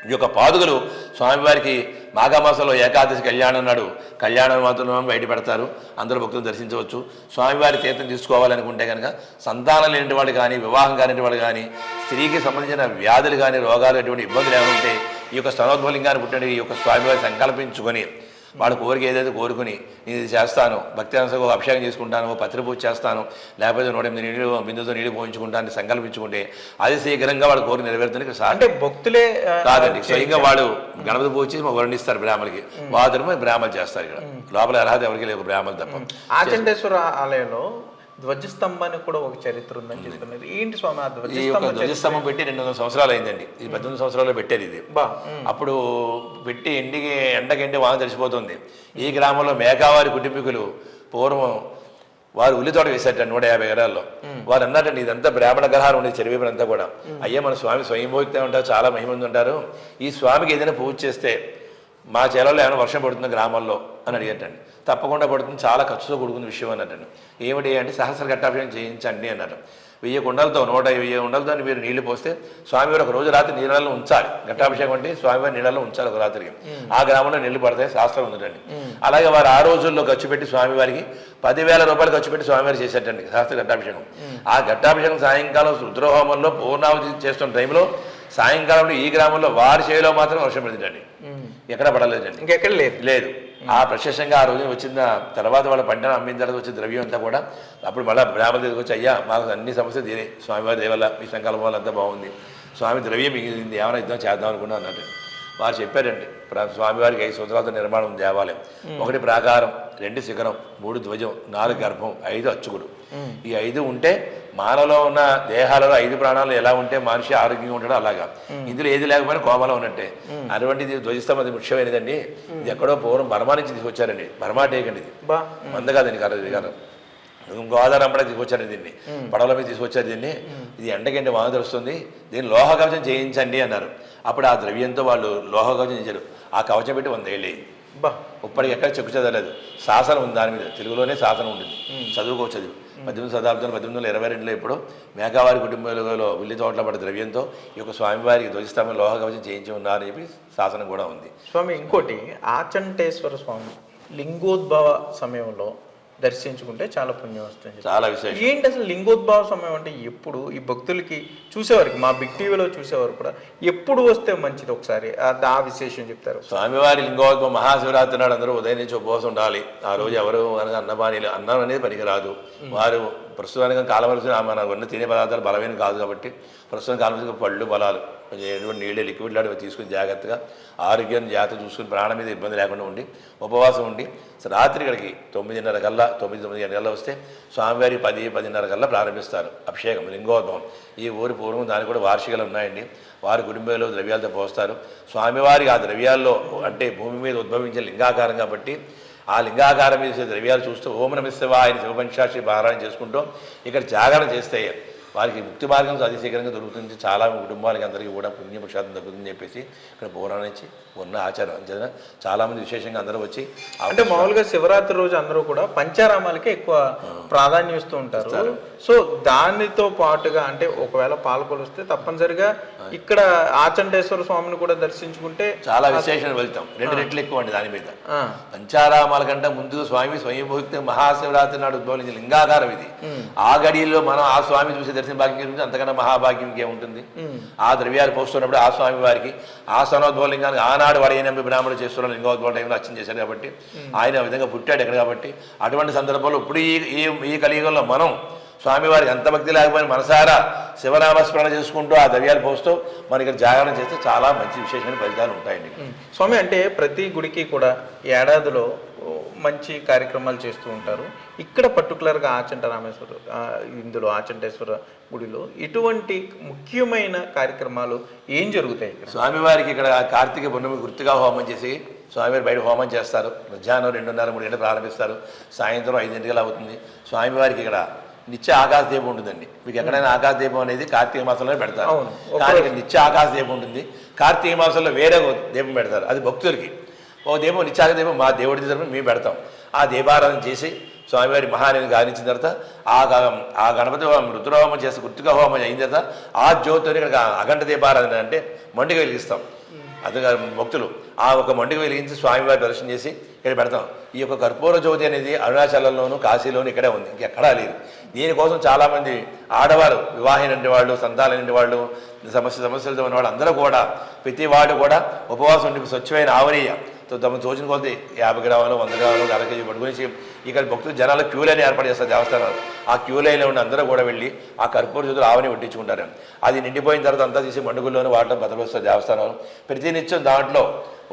D: ఈ యొక్క పాదుకలు స్వామివారికి మాఘమాసంలో ఏకాదశి కళ్యాణం నాడు కళ్యాణం మాత్రం బయట పెడతారు, అందరూ భక్తులు దర్శించవచ్చు. స్వామివారి తీర్థం తీసుకోవాలనుకుంటే కనుక సంతానం లేని వాళ్ళు కానీ వివాహం కాని వాళ్ళు కానీ స్త్రీకి సంబంధించిన వ్యాధులు కానీ రోగాలు ఎటువంటి ఇబ్బందులు ఏమంటే ఈ యొక్క స్తనోద్భవలింగాన్ని పుట్టిన ఈ యొక్క స్వామివారి సంకల్పించుకొని వాళ్ళ కోరిక ఏదైతే కోరుకుని నేను ఇది చేస్తాను, భక్తి అనుసగా అభిషేకం చేసుకుంటాను, పత్రి పూజ చేస్తాను, లేకపోతే 108 నీళ్ళు బిందుతో నీళ్ళు పోయించుకుంటాను సంకల్పించుకుంటే అది శీఘ్రంగా వాళ్ళ కోరిక నెరవేరుతుంది.
B: అంటే భక్తులే
D: కాదండి, స్వయంగా వాళ్ళు గణపతి పూజ చేసి వర్ణిస్తారు బ్రాహ్మణులకి, వాదులు బ్రాహ్మణులు చేస్తారు. ఇక్కడ లోపల అర్హత ఎవరికి లేవు బ్రాహ్మణులు తప్ప.
B: ఆచంటేశ్వర ఆలయంలో ధ్వజస్తంభానికి కూడా ఒక చరిత్ర ఉందని చెప్తున్నారు. ఏంటి స్వామి
D: ధ్వజస్తంభం పెట్టి 200 సంవత్సరాలు అయిందండి. ఇది 18 సంవత్సరాలు పెట్టారు ఇది. అప్పుడు పెట్టి ఎండకి వాన తడిసిపోతుంది. ఈ గ్రామంలో మేకావారి కుటుంబీకులు పూర్వం వారు ఉల్లి తోట వేశారట 150 ఎకరాల్లో. వారు అన్నారండి, ఇదంతా బ్రాహ్మణ గ్రహాలు ఉండేది చెరువేపనంతా కూడా. అయ్యా మన స్వామి స్వయంభోక్త ఉంటారు, చాలా మహిమంది ఉంటారు, ఈ స్వామికి ఏదైనా పూజ చేస్తే మా చేలలో ఏమైనా వర్షం పడుతుంది గ్రామాల్లో అని అడిగారండి. తప్పకుండా పడుతుంది, చాలా ఖర్చుతో కూడుకున్న విషయం అన్నట్టు. ఏమిటి అంటే సహస్ర ఘట్టాభిషేకం చేయించండి అన్నారు. 1000 కుండలతో 150 కుండలతో మీరు నీళ్లు పోస్తే స్వామివారు ఒక రోజు రాత్రి నీళ్ళలో ఉంచాలి. ఘట్టాభిషేకం అంటే స్వామివారి నీళ్ళలో ఉంచాలి ఒక రాత్రికి. ఆ గ్రామంలో నీళ్లు పడతాయి, శాస్త్రం ఉందండి. అలాగే వారు ఆ రోజుల్లో ఖర్చు పెట్టి స్వామివారికి 10,000 రూపాయలు ఖర్చు పెట్టి స్వామివారి చేసేటండి శాస్త్ర ఘట్టాభిషేకం. ఆ ఘట్టాభిషేకం సాయంకాలం రుద్రహోమంలో పూర్ణావతి చేస్తున్న టైంలో సాయంకాలంలో ఈ గ్రామంలో వారి చేతిలో మాత్రం వర్షం పడిందండి, ఎక్కడ పడలేదండి,
B: ఇంకెక్కడ లేదు.
D: ఆ ప్రత్యక్షంగా ఆ రోజు వచ్చిన తర్వాత వాళ్ళ పంటను అమ్మిన తర్వాత వచ్చిన ద్రవ్యం అంతా కూడా అప్పుడు మళ్ళీ బ్రాహ్మణ దగ్గరికి వచ్చి, అయ్యా మాకు అన్ని సమస్యలు తీరే, స్వామివారి దేవల్ల మీ సంకల్పం వల్ల అంతా బాగుంది, స్వామి ద్రవ్యం మిగిలింది, ఏమైనా యుద్ధం చేద్దాం అనుకున్నా అన్నట్టు వారు చెప్పారండి. స్వామివారికి 5 సంవత్సరాలతో నిర్మాణం ఉంది దేవాలయం. 1 ప్రాకారం, 2 శిఖరం, 3 ధ్వజం, 4 గర్భం, 5 అచ్చుకుడు. ఈ 5 ఉంటే మానవులో ఉన్న దేహాలలో 5 ప్రాణాలు ఎలా ఉంటే మనిషి ఆరోగ్యంగా ఉంటాడో అలాగా ఇందులో ఏది లేకపోయినా కోమలో ఉన్నట్టే. అటువంటిది ధ్వజస్తంభం అది ముఖ్యమైనదండి. ఇది ఎక్కడో పూర్వం బర్మా నుంచి తీసుకొచ్చారండి. బర్మా టేకండి ఇది, మంద కాదండి కాదు, గోదావరి అంపడ తీసుకొచ్చారు దీన్ని, పడవల మీద తీసుకొచ్చారు దీన్ని. ఇది ఎండకంటే వాన తెలుస్తుంది, దీన్ని లోహ కవచం చేయించండి అన్నారు. అప్పుడు ఆ ద్రవ్యంతో వాళ్ళు లోహ కవచం చేశారు. ఆ కవచం పెట్టి 100 ఏళ్ళు అయింది. ఇప్పటికి ఎక్కడ చెక్కు చదవలేదు, శాసనం ఉంది దాని మీద, తెలుగులోనే శాసనం ఉంటుంది, చదువుకోవచ్చు. అది 18వ శతాబ్దంలో 1822లో ఇప్పుడు మేకావారి కుటుంబంలో ఉల్లి తోటలో పడే ద్రవ్యంతో ఈ యొక్క స్వామివారికి ధ్వజస్తంభం లోహ కవచం చేయించి ఉన్నారని చెప్పి శాసనం కూడా ఉంది.
B: స్వామి ఇంకోటి, ఆచంటేశ్వర స్వామి లింగోద్భవ సమయంలో దర్శించుకుంటే చాలా పుణ్యం వస్తుంది,
D: చాలా విశేషం.
B: ఏంటి అసలు లింగోద్భవ సమయం అంటే ఎప్పుడు? ఈ భక్తులకి చూసేవారికి, మా బిగ్ టీవీలో చూసేవారు కూడా, ఎప్పుడు వస్తే మంచిది ఒకసారి ఆ విశేషం చెప్తారు.
D: స్వామివారి లింగోద్భవం మహాశివరాత్రి నాడు అందరూ ఉదయం నుంచి ఉపవాసం ఉండాలి. ఆ రోజు ఎవరు అనగా అన్నపానీలు, అన్నం అనేది పనికిరాదు. వారు ప్రస్తుతానికి కాలవలసిన మన ఉన్న తినే పదార్థాలు బలమైన కాదు కాబట్టి ప్రస్తుతం కాలవలసిన పళ్ళు బలాలు ఎటువంటి నీళ్ళు లిక్విడ్ లాంటివి తీసుకుని జాగ్రత్తగా ఆరోగ్యాన్ని జాగ్రత్త చూసుకుని ప్రాణం మీద ఇబ్బంది లేకుండా ఉండి ఉపవాసం ఉండి రాత్రి ఇక్కడికి 9:30 కల్లా 9 గంటల వస్తే స్వామివారి 10-10:30 కల్లా ప్రారంభిస్తారు అభిషేకం లింగోద్భవం. ఈ ఊరి పూర్వం దానికి కూడా వార్షికలు ఉన్నాయండి. వారి కుటుంబంలో ద్రవ్యాలతో పోస్తారు. స్వామివారికి ఆ ద్రవ్యాల్లో అంటే భూమి మీద ఉద్భవించే లింగాకారం కాబట్టి ఆ లింగాకారం మీద ద్రవ్యాలు చూస్తూ ఓం నమః శివాయ ఆయన శివపంచాక్షి పారాయణ చేసుకుంటూ ఇక్కడ జాగరణ చేస్తే వారికి ముక్తి మార్గం అతి శీఘ్రంగా దొరుకుతుంది. చాలా కుటుంబాలకి అందరికీ కూడా పుణ్యపక్షాతం దొరుకుతుందని చెప్పేసి ఇక్కడ పురాణం నుంచి ఉన్న ఆచారం. అంతేనా చాలామంది విశేషంగా అందరూ వచ్చి
B: అంటే మామూలుగా శివరాత్రి రోజు అందరూ కూడా పంచారామాలకే ఎక్కువ ప్రాధాన్యం ఇస్తూ ఉంటారు. సో దానితో పాటుగా అంటే ఒకవేళ పాల్గొలిస్తే తప్పనిసరిగా ఇక్కడ ఆచంటేశ్వర స్వామిని కూడా దర్శించుకుంటే
D: చాలా విశేషం వెళ్తాం. 2 రెట్లు ఎక్కువ అండి దాని మీద. పంచారామాల కంటే ముందు స్వామి స్వయంభూక్తి మహాశివరాత్రి నాడు ఉద్భవించిన లింగాకారం ఇది. ఆ గడిలో మనం ఆ స్వామి చూసి దర్శన భాగ్యం అంతకన్నా మహాభాగ్యం ఇంకేముంటుంది. ఆ ద్రవ్యాలు పోస్తున్నప్పుడు ఆ స్వామి వారికి ఆ స్థానోద్భవ లింగానికి ఆనాడు వాడైన బ్రాహ్మణుడు చేస్తున్న లింగోద్భవ టైంలో అర్చన చేశారు కాబట్టి ఆయన ఆ విధంగా పుట్టాడు ఎక్కడ కాబట్టి అటువంటి సందర్భంలో ఇప్పుడు ఈ కలియుగంలో మనం స్వామివారికి అంత భక్తి లేకపోయినా మనసారా శివనామస్మరణ చేసుకుంటూ ఆ ద్రవ్యాలు పోస్తూ మనకి జాగరణ చేస్తే చాలా మంచి విశేషమైన ఫలితాలు ఉంటాయండి.
B: స్వామి అంటే ప్రతి గుడికి కూడా ఏడాదిలో మంచి కార్యక్రమాలు చేస్తూ ఉంటారు. ఇక్కడ పర్టికులర్గా ఆచంట రామేశ్వర ఇందులో ఆచంటేశ్వర గుడిలో ఇటువంటి ముఖ్యమైన కార్యక్రమాలు ఏం జరుగుతాయి?
D: స్వామివారికి ఇక్కడ కార్తీక పౌర్ణమి గుర్తుగా హోమం చేసి స్వామివారి బయట హోమం చేస్తారు. మధ్యాహ్నం 2:30-3 గంటలు ప్రారంభిస్తారు. సాయంత్రం 5 గంటలు అవుతుంది. స్వామివారికి ఇక్కడ నిత్య ఆకాశ దీపం ఉంటుందండి. మీకు ఎక్కడైనా ఆకాశ దీపం అనేది కార్తీక మాసంలో పెడతారు. కానీ ఇక్కడ నిత్య ఆకాశ దీపం ఉంటుంది. కార్తీక మాసంలో వేరే దీపం పెడతారు. అది భక్తులకి. ఓ దీపం నిత్యాక దీపం మా దేవుడి తరపున మేము పెడతాం. ఆ దీపారాధన చేసి స్వామివారి మహాదేవిని గావించిన తర్వాత ఆ గణపతి రుద్రహోమం చేసి గుర్తుగా హోమం అయిన తర్వాత ఆ జ్యోతిని ఇక్కడ అఖండ దీపారాధన అంటే మండిగ వెలిగిస్తాం. అది భక్తులు ఆ ఒక మండిగ వెలిగించి స్వామివారి దర్శనం చేసి ఇక్కడ పెడతాం. ఈ యొక్క కర్పూర జ్యోతి అనేది అరుణాచలంలోను కాశీలోను ఇక్కడే ఉంది, ఇంకెక్కడా లేదు. దీనికోసం చాలామంది ఆడవారు వివాహైన వాళ్ళు సంతానైన వాళ్ళు సమస్యలతో ఉన్న వాళ్ళు అందరూ కూడా ప్రతి వాడు కూడా ఉపవాసం ఉండి స్వచ్ఛమైన ఆవనీయ తమ తోచిన కొద్ది 50 గ్రాములు 100 గ్రాములు అర కేజీ పట్టుకుని ఇక్కడ భక్తులు జనాలు క్యూ లైన్ ఏర్పాటు చేస్తారు దేవస్థానాలు. ఆ క్యూ లైన్లో ఉండి అందరూ కూడా వెళ్ళి ఆ కర్పూర జ్యోతులు ఆవని వడ్డించుకుంటారు. అది నిండిపోయిన తర్వాత అంతా తీసి మండుగుల్లోనే వాటిలో భద్రపరుస్తారు దేవస్థానాలు. ప్రతినిత్యం దాంట్లో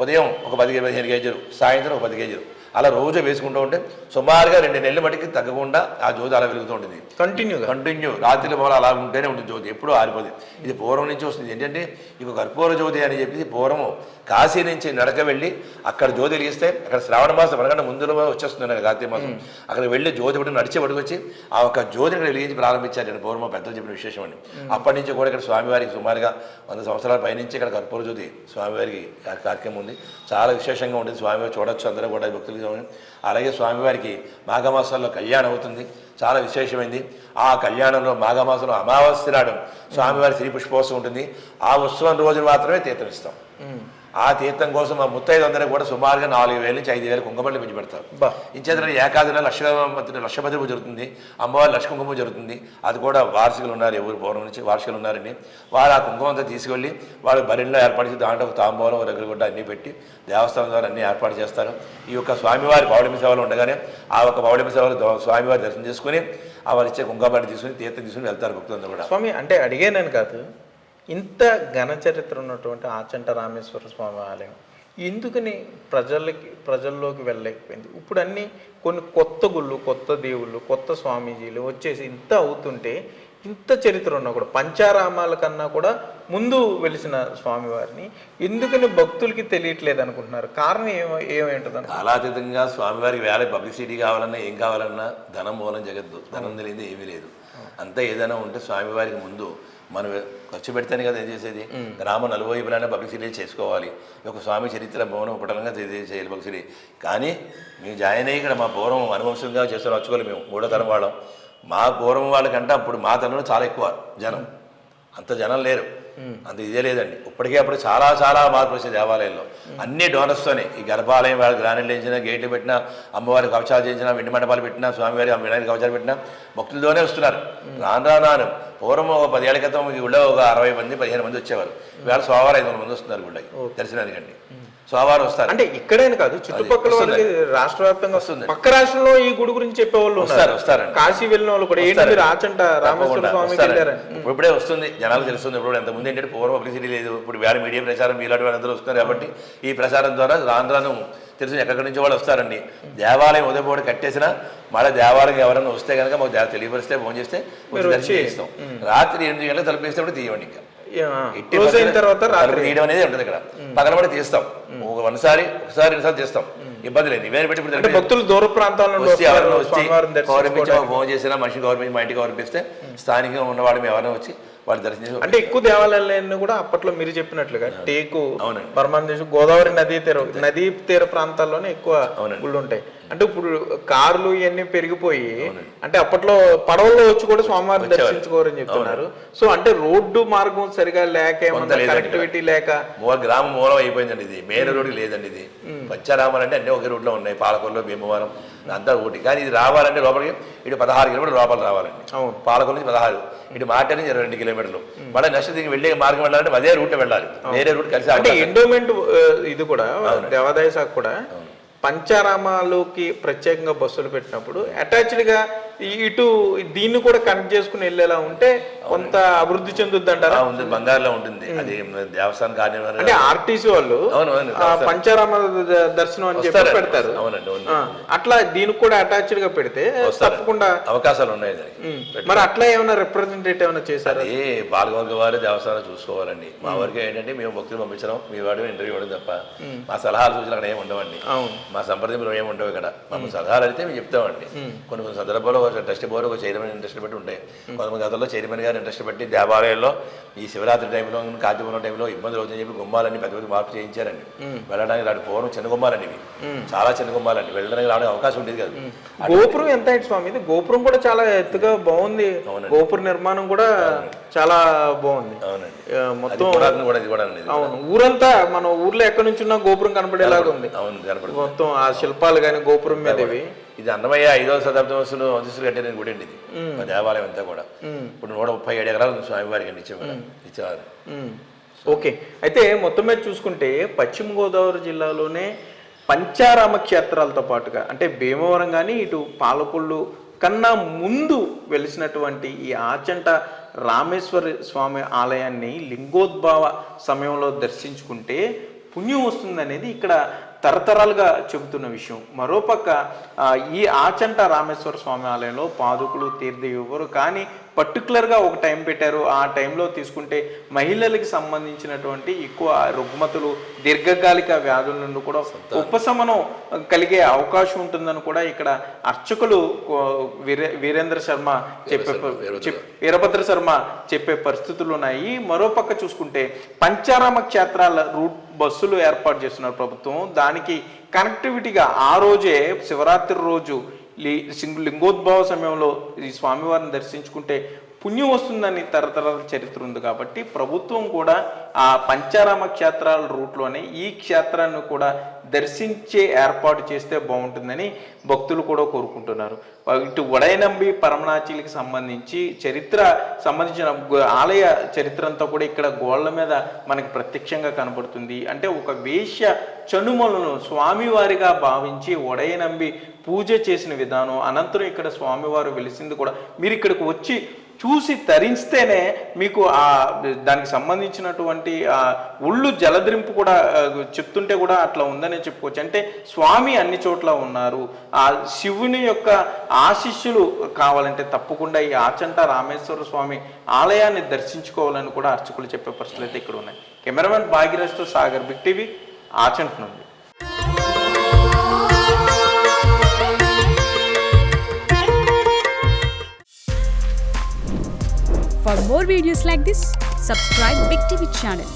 D: ఉదయం ఒక 10-15 కేజీలు, సాయంత్రం ఒక 10 కేజీలు అలా రోజు వేసుకుంటూ ఉంటే సుమారుగా 2 నెలల మటుకి తగ్గకుండా ఆ జ్యోతి అలా వెలుగుతూ ఉంటుంది. కంటిన్యూ రాత్రి పూల అలా ఉంటేనే ఉంటుంది జ్యోతి, ఎప్పుడూ ఆరిపోతుంది. ఇది పూర్వం నుంచి వస్తుంది. ఏంటంటే ఇక కర్పూర జ్యోతి అని చెప్పి పూర్వము కాశీ నుంచి నడక వెళ్ళి అక్కడ జ్యోతి వెలిగిస్తే అక్కడ శ్రావణ మాసం మనకంటే ముందులో వచ్చేస్తుంది కార్తీక మాసం. అక్కడ వెళ్ళి జ్యోతి పట్టుకుని నడిచి పట్టుకొచ్చి ఆ ఒక జ్యోతిని ఇక్కడ వెలిగించి ప్రారంభించారు. నేను పూర్వం పెద్దలు చెప్పిన విశేషం అండి. అప్పటి నుంచి కూడా ఇక్కడ స్వామివారికి సుమారుగా 100 సంవత్సరాల పైనుంచి ఇక్కడ కర్పూర జ్యోతి స్వామివారికి కార్యక్రమం ఉంది. చాలా విశేషంగా ఉంటుంది. స్వామివారి చూడొచ్చు అందరూ కూడా భక్తులు. అలాగే స్వామివారికి మాఘమాసాల్లో కళ్యాణం అవుతుంది, చాలా విశేషమైంది. ఆ కళ్యాణంలో మాఘమాసంలో అమావాస్య నాడు స్వామివారి శ్రీ పుష్పోత్సవం ఉంటుంది. ఆ ఉత్సవం రోజున మాత్రమే తీర్థం ఇస్తాం. ఆ తీర్థం కోసం మా ముత్తైదులందరూ కూడా సుమారుగా 4,000 నుంచి 5,000 కుంకుమలు పెంచి పెడతారు. ఇంచేతనే ఏకాదిన లక్షపతి పూజ జరుగుతుంది, అమ్మవారి లక్ష కుంకుమ జరుగుతుంది. అది కూడా వార్షికులు ఉన్నారు, ఎవరు పౌర్ణమి నుంచి వార్షికులు ఉన్నారండి. వారు ఆ కుంకుమ అంతా తీసుకెళ్ళి వాళ్ళు బరిలో ఏర్పాటు చేసి దాంట్లో ఒక తాంబూలం రగలగొడ్డ అన్నీ పెట్టి దేవస్థానం ద్వారా అన్నీ ఏర్పాటు చేస్తారు. ఈ యొక్క స్వామివారి పౌర్ణమి సేవలు ఉండగానే ఆ ఒక పౌర్ణమి సేవలు స్వామివారి దర్శనం చేసుకుని వారు ఇచ్చే కుంకుమని తీసుకుని తీర్థం తీసుకుని వెళ్తారు భక్తులందరూ కూడా.
E: స్వామి అంటే అడిగానని కాదు, ఇంత ఘన చరిత్ర ఉన్నటువంటి ఆచంట రామేశ్వర స్వామి ఆలయం ఎందుకని ప్రజల్లోకి వెళ్ళలేకపోయింది? ఇప్పుడు అన్నీ కొన్ని కొత్త గుళ్ళు, కొత్త దేవుళ్ళు, కొత్త స్వామీజీలు వచ్చేసి ఇంత అవుతుంటే, ఇంత చరిత్ర ఉన్నా కూడా పంచారామాల కన్నా కూడా ముందు వెలిసిన స్వామివారిని ఎందుకని భక్తులకి తెలియట్లేదు అనుకుంటున్నారు? కారణం ఏమేంటది?
D: కాలాతీతంగా స్వామివారికి వేరే పబ్లిసిటీ కావాలన్నా ఏం కావాలన్నా ధనం మూలం జగత్తు. ధనం తెలియదు ఏమీ లేదు. అంతా ఏదైనా ఉంటే స్వామివారికి ముందు మనం ఖర్చు పెడితేనే కదా ఏం చేసేది. గ్రామం నలువైపులైనా పబ్లిసిటీ చేసుకోవాలి. ఒక స్వామి చరిత్ర భవనం పటంగా చేయాలి పబ్లిసిటీ. కానీ మేము జాయిన్ అయ్యి ఇక్కడ మా పూర్వం అనువంశంగా చేస్తున్న వచ్చుకోవాలి. మేము 3వ తరం వాళ్ళం. మా పూర్వం వాళ్ళకంటే అప్పుడు మా తరంలో చాలా ఎక్కువ జనం. అంత జనం లేరు, అంత ఇదే లేదండి. ఇప్పటికే అప్పుడు చాలా చాలా మార్పు వచ్చే దేవాలయంలో అన్ని డోనర్స్తోనే. ఈ గర్భాలయం వాళ్ళకి గ్రానైట్లు వేయించినా, గేట్లు పెట్టినా, అమ్మవారి కవచాలు చేయించినా, వెండి మండపాలు పెట్టినా, స్వామివారి వినాయక కవచాలు పెట్టినా భక్తులతోనే వస్తున్నారు. రాను పూర్వం ఒక 10 ఏళ్ల క్రితం ఈ గుళ్ళో ఒక 60 మంది 15 మంది వచ్చేవారు. ఇవాళ సోమవారం 500 మంది వస్తున్నారు గుళ్ళకి దర్శనానికండి. సోమవారం వస్తారు.
E: అంటే ఇక్కడైనా కాదు, చుట్టుపక్కల రాష్ట్ర వ్యాప్తంగా వస్తుంది. పక్క రాష్ట్రంలో ఈ గుడి గురించి చెప్పేవాళ్ళు వస్తారండి. కాశీ వెళ్ళిన వాళ్ళు కూడా ఏంటి మీరు ఆచంట రామేశ్వర స్వామికి వెళ్ళారని
D: ఇప్పుడే వస్తుంది, జనాలు తెలుస్తుంది. ఇప్పుడు ఎంతమంది ఏంటంటే పూర్వం పబ్లిసిటీ లేదు. ఇప్పుడు వేరే మీడియా ప్రచారం మీలాంటి వాళ్ళందరూ వస్తున్నారు కాబట్టి ఈ ప్రచారం ద్వారా రాను తెలుసు ఎక్కడి నుంచి వాళ్ళు వస్తారండి. దేవాలయం ఉదయపూట కట్టేసినా మళ్ళీ దేవాలయం ఎవరైనా వస్తే కనుక మాకు తెలియపరిస్తే ఫోన్ చేస్తే దర్శనం చేస్తాం. రాత్రి 8 గంటలకు తలుపేస్తే కూడా తీయండి. ఇంకా తీయడం అనేది ఉంటుంది ఇక్కడ. పగలబడి తీస్తాం. ఒకసారి 2 తీస్తాం, ఇబ్బంది లేదు. ఇవన్నీ పెట్టి
E: భక్తులు దూర ప్రాంతాల్లో
D: ఫోన్ చేసినా మనిషి గవర్నమెంట్ మా ఇంటికి పంపిస్తే స్థానికంగా ఉన్నవాడు మేము ఎవరైనా వచ్చి వాళ్ళు దర్శనం.
E: అంటే ఎక్కువ దేవాలయాలన్నీ కూడా అప్పట్లో మీరు చెప్పినట్లుగా టేకు, బర్మాదేశం, గోదావరి నదీ తీర ప్రాంతాల్లోనే ఎక్కువ గుళ్ళు ఉంటాయి. అంటే ఇప్పుడు కార్లు ఇవన్నీ పెరిగిపోయి అంటే అప్పట్లో పడవల్లో వచ్చి కూడా స్వామివారిని దర్శించుకోరని చెప్తున్నారు. సో అంటే రోడ్డు మార్గం సరిగా లేక, కనెక్టివిటీ లేక
D: గ్రామం మూలం అయిపోయిందండి. ఇది మెయిన్ రోడ్డు లేదండి. ఇది పంచారామాలు అంటే అన్ని ఒకే రోడ్లో ఉన్నాయి. పాలకొల్లు, భీమవరం అంతా ఒకటి. కానీ ఇది రావాలంటే లోపలికి ఇటు 16 కిలోమీటర్లు లోపల రావాలండి. పాలకొల్లు నుంచి 16, ఇటు మాట నుంచి 22 కిలోమీటర్లు. మళ్ళీ నెక్స్ట్ దీనికి వెళ్ళే మార్గం వెళ్ళాలంటే అదే రూట్ వెళ్ళాలి. వేరే రూట్ కలిసి
E: అంటే ఎండోమెంట్ ఇది కూడా దేవాదాయ శాఖ కూడా పంచారామాలకి ప్రత్యేకంగా బస్సులు పెట్టినప్పుడు అటాచ్డ్గా ఇటు దీన్ని కూడా కనెక్ట్ చేసుకుని వెళ్ళేలా ఉంటే కొంత అభివృద్ధి చెందుద్ది అంటారా?
D: బంగారులో ఉంటుంది అది దేవస్థానం కార్యక్రమం.
E: అంటే ఆర్టీసీ వాళ్ళు పంచారామ దర్శనం అని చెప్పి పెడతారు. అట్లా దీనికి కూడా అటాచ్డ్ గా పెడితే తప్పకుండా
D: అవకాశాలు ఉన్నాయి.
E: మరి అట్లా ఏమైనా రిప్రజెంటేటివ్ ఏమైనా చేశారు?
D: అది పాల్గొంగ వారు దేవస్థానం చూసుకోవాలండి. మా వరకు ఏంటంటే మేము భక్తులు పంపించడం, మీ వాడు ఇంటర్వ్యూ ఇవ్వడం తప్ప మా సలహాలు సూచనలు అక్కడ ఏమి ఉండవండి. మా సంప్రదింపులు ఏమి ఉండవు. ఇక్కడ మా సలహాలు అయితే మేము చెప్తామండి. కొన్ని సందర్భాల్లో ట్రస్ట్ బోర్డు ఒక చైర్మన్ ఇంట్రెస్ట్ పెట్టి ఉంటాయి. కొంతమంది గతంలో చైర్మన్ గారు ఇంట్రెస్ట్ పెట్టి దేవాలయాల్లో ఈ శివరాత్రి టైంలో, కార్తీక టైంలో ఇబ్బందులు అవుతుందని చెప్పి గుమ్మాలన్నీ పెద్ద పెద్ద మార్పు చేయించారండి. వెళ్ళడానికి రాడు పూర్వం చిన్న గుమ్మాలండి, ఇవి చాలా చిన్న గుమ్మాలండి. వెళ్ళడానికి రావడానికి అవకాశం ఉండేది కాదు.
E: గోపురం ఎంత హైట్ స్వామి? ఇది గోపురం కూడా చాలా ఎత్తుగా బాగుంది. గోపుర నిర్మాణం కూడా చాలా బాగుంది.
D: అవునండి,
E: మొత్తం
D: అవును.
E: ఊరంతా మన ఊర్లో ఎక్కడి నుంచి ఉన్నా గోపురం కనపడేలాగా ఉంది. మొత్తం ఆ శిల్పాలు కానీ గోపురం మీద
D: ఇది అన్నమయ్య 5వ శతాబ్దం వంశస్థులు కట్టిన గుడి అండి. ఇది మా దేవాలయం అంతా కూడా. ఇప్పుడు 137 ఎకరాలు స్వామివారికి అండి ఇచ్చేవారు.
E: ఓకే, అయితే మొత్తం మీద చూసుకుంటే పశ్చిమ గోదావరి జిల్లాలోనే పంచారామ క్షేత్రాలతో పాటుగా అంటే భీమవరం కానీ ఇటు పాలకొల్లు కన్నా ముందు వెలిసినటువంటి ఈ ఆచంట రామేశ్వర స్వామి ఆలయాన్ని లింగోద్భవ సమయంలో దర్శించుకుంటే పుణ్యం వస్తుందనేది ఇక్కడ తరతరాలుగా చెబుతున్న విషయం. మరోపక్క ఈ ఆచంట రామేశ్వర స్వామి ఆలయంలో పాదుకులు తీర్థ ఇవ్వరు, కానీ పర్టికులర్గా ఒక టైం పెట్టారు. ఆ టైంలో తీసుకుంటే మహిళలకి సంబంధించినటువంటి ఎక్కువ రుగ్మతులు, దీర్ఘకాలిక వ్యాధుల నుండి కూడా ఉపశమనం కలిగే అవకాశం ఉంటుందని కూడా ఇక్కడ అర్చకులు వీరేంద్ర శర్మ వీరభద్ర శర్మ చెప్పే పరిస్థితులు ఉన్నాయి. మరోపక్క చూసుకుంటే పంచారామ క్షేత్రాల రూట్ బస్సులు ఏర్పాటు చేస్తున్నారు ప్రభుత్వం. దానికి కనెక్టివిటీగా ఆ రోజే శివరాత్రి రోజు లింగోద్భవ సమయంలో ఈ స్వామివారిని దర్శించుకుంటే పుణ్యం వస్తుందని తరతరాల చరిత్ర ఉంది. కాబట్టి ప్రభుత్వం కూడా ఆ పంచారామ క్షేత్రాల రూట్లోనే ఈ క్షేత్రాన్ని కూడా దర్శించే ఏర్పాటు చేస్తే బాగుంటుందని భక్తులు కూడా కోరుకుంటున్నారు. ఇటు ఉడయనంబి పరమనాచీలకి సంబంధించిన ఆలయ చరిత్ర అంతా కూడా ఇక్కడ గోళ్ల మీద మనకి ప్రత్యక్షంగా కనబడుతుంది. అంటే ఒక వేశ్య చనుమలను స్వామివారిగా భావించి ఉడయనంబి పూజ చేసిన విధానం, అనంతరం ఇక్కడ స్వామివారు వెలిసింది కూడా మీరు ఇక్కడికి వచ్చి చూసి తరిస్తేనే మీకు దానికి సంబంధించినటువంటి ఒళ్ళు జలద్రింపు కూడా చెప్తుంటే కూడా అట్లా ఉందని చెప్పుకోవచ్చు. అంటే స్వామి అన్ని చోట్ల ఉన్నారు. ఆ శివుని యొక్క ఆశీస్సులు కావాలంటే తప్పకుండా ఈ ఆచంట రామేశ్వర స్వామి ఆలయాన్ని దర్శించుకోవాలని కూడా అర్చకులు చెప్పే పరిస్థితులు అయితే ఇక్కడ ఉన్నాయి. కెమెరామెన్ భాగీరథ్తో సాగర్, బిగ్ టీవీ, ఆచంట నుండి.
C: For more videos like this, subscribe Big TV channel.